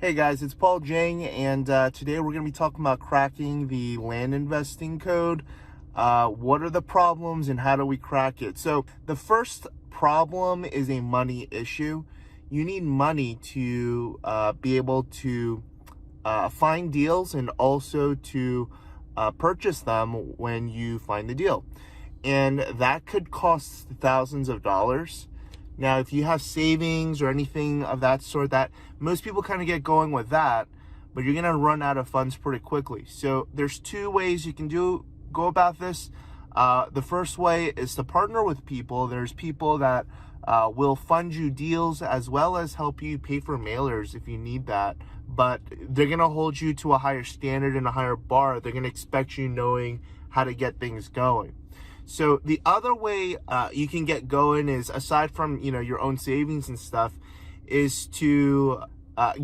Hey guys, it's Paul Jang, and today we're going to be talking about cracking the land investing code. What are the problems and how do we crack it? So, the first problem is a money issue. You need money to be able to find deals and also to purchase them when you find the deal. And that could cost thousands of dollars. Now, if you have savings or anything of that sort, that most people kind of get going with that, but you're going to run out of funds pretty quickly. So there's two ways you can go about this. The first way is to partner with people. There's people that will fund you deals as well as help you pay for mailers if you need that. But they're going to hold you to a higher standard and a higher bar. They're going to expect you knowing how to get things going. So the other way you can get going is, aside from your own savings and stuff, is to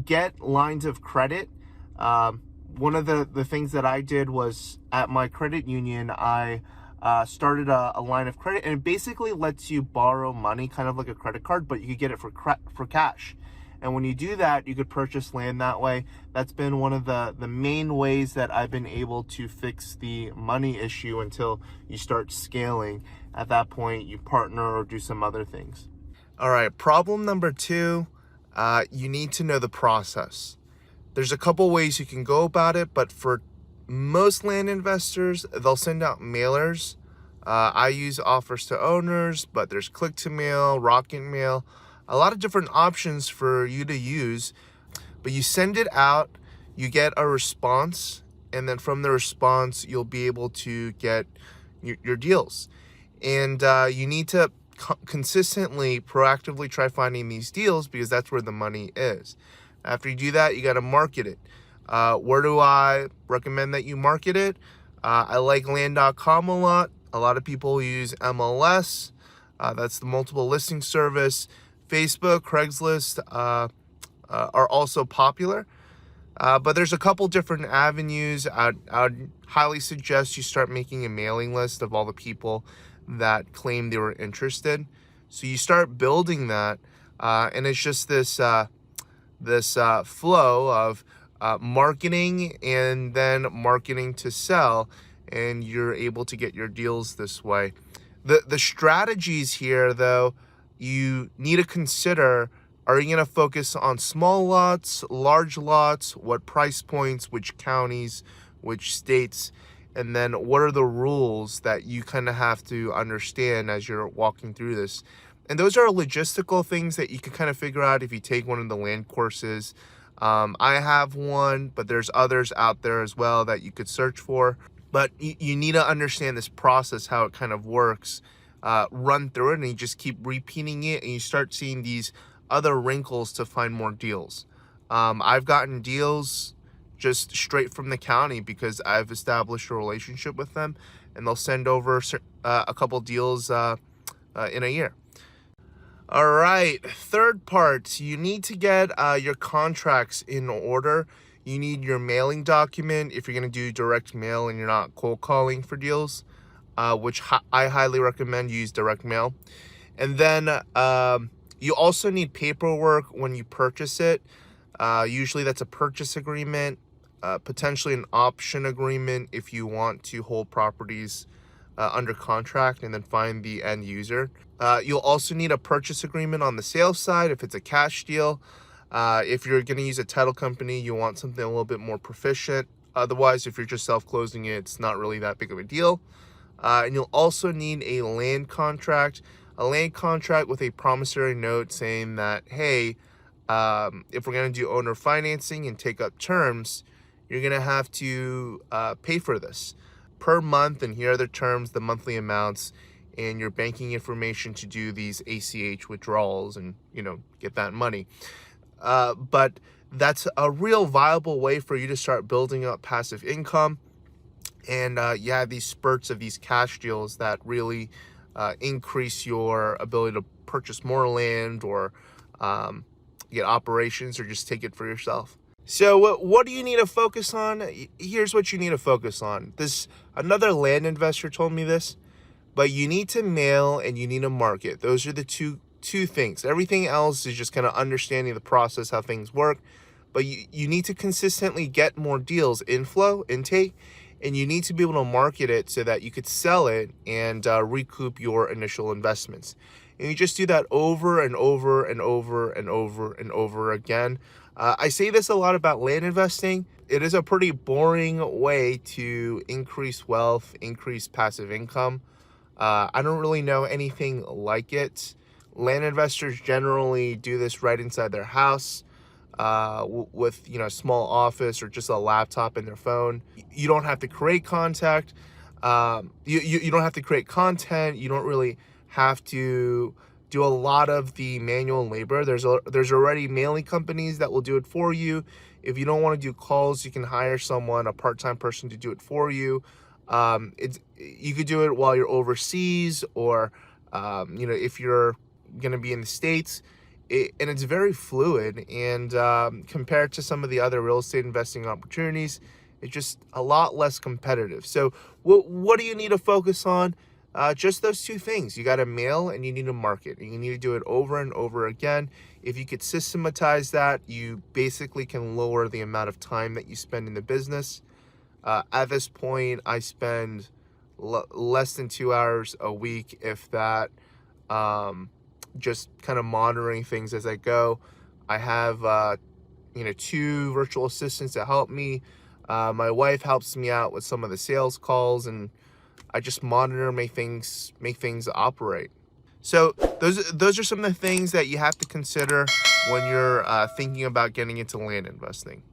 get lines of credit. One of the things that I did was, at my credit union, I started a line of credit, and it basically lets you borrow money, kind of like a credit card, but you could get it for cash. And when you do that, you could purchase land that way. That's been one of the main ways that I've been able to fix the money issue until you start scaling. At that point, you partner or do some other things. All right, problem number two, you need to know the process. There's a couple ways you can go about it, but for most land investors, they'll send out mailers. I use offers to owners, but there's click to mail, rocket mail, a lot of different options for you to use. But you send it out, you get a response, and then from the response, you'll be able to get your deals. And you need to consistently, proactively try finding these deals, because that's where the money is. After you do that, you got to market it. Where do I recommend that you market it? I like land.com a lot. A lot of people use MLS. That's the multiple listing service. Facebook, Craigslist are also popular. But there's a couple different avenues. I'd highly suggest you start making a mailing list of all the people that claim they were interested. So you start building that, and it's just this flow of marketing and then marketing to sell, and you're able to get your deals this way. The strategies here, though, you need to consider: are you going to focus on small lots, large lots, what price points, which counties, which states, and then what are the rules that you kind of have to understand as you're walking through this. And those are logistical things that you can kind of figure out if you take one of the land courses. I have one, but there's others out there as well that you could search for. But you need to understand this process, how it kind of works. Run through it, and you just keep repeating it, and you start seeing these other wrinkles to find more deals. I've gotten deals just straight from the county because I've established a relationship with them, and they'll send over a couple deals in a year. All right, third part, you need to get your contracts in order. You need your mailing document if you're going to do direct mail and you're not cold calling for deals, which I highly recommend you use direct mail. And then you also need paperwork when you purchase it. Usually that's a purchase agreement, potentially an option agreement if you want to hold properties under contract and then find the end user. You'll also need a purchase agreement on the sales side if it's a cash deal. If you're going to use a title company, you want something a little bit more proficient. Otherwise, if you're just self-closing it, it's not really that big of a deal. And you'll also need a land contract with a promissory note saying that, hey, if we're going to do owner financing and take up terms, you're going to have to pay for this per month, and here are the terms, the monthly amounts, and your banking information to do these ACH withdrawals and get that money. But that's a real viable way for you to start building up passive income. And you have these spurts of these cash deals that really increase your ability to purchase more land or get operations or just take it for yourself. So what do you need to focus on? Here's what you need to focus on. Another land investor told me this, but you need to mail and you need to market. Those are the two things. Everything else is just kind of understanding the process, how things work. but you need to consistently get more deals, intake, and you need to be able to market it so that you could sell it and recoup your initial investments. And you just do that over and over and over and over and over again. I say this a lot about land investing. It is a pretty boring way to increase wealth, increase passive income. I don't really know anything like it. Land investors generally do this right inside their house with a small office or just a laptop in their phone. You don't have to create contact. You don't have to create content. You don't really have to do a lot of the manual labor. There's already mailing companies that will do it for you. If you don't want to do calls, you can hire someone, a part-time person, to do it for you. You could do it while you're overseas, or if you're going to be in the States. And it's very fluid, and compared to some of the other real estate investing opportunities, it's just a lot less competitive. So what do you need to focus on? Just those two things. You got to mail and you need to market, and you need to do it over and over again. If you could systematize that, you basically can lower the amount of time that you spend in the business. At this point, I spend less than 2 hours a week, if that, just kind of monitoring things as I go. I have 2 virtual assistants that help me. My wife helps me out with some of the sales calls, and I just monitor, make things operate. So those are some of the things that you have to consider when you're thinking about getting into land investing.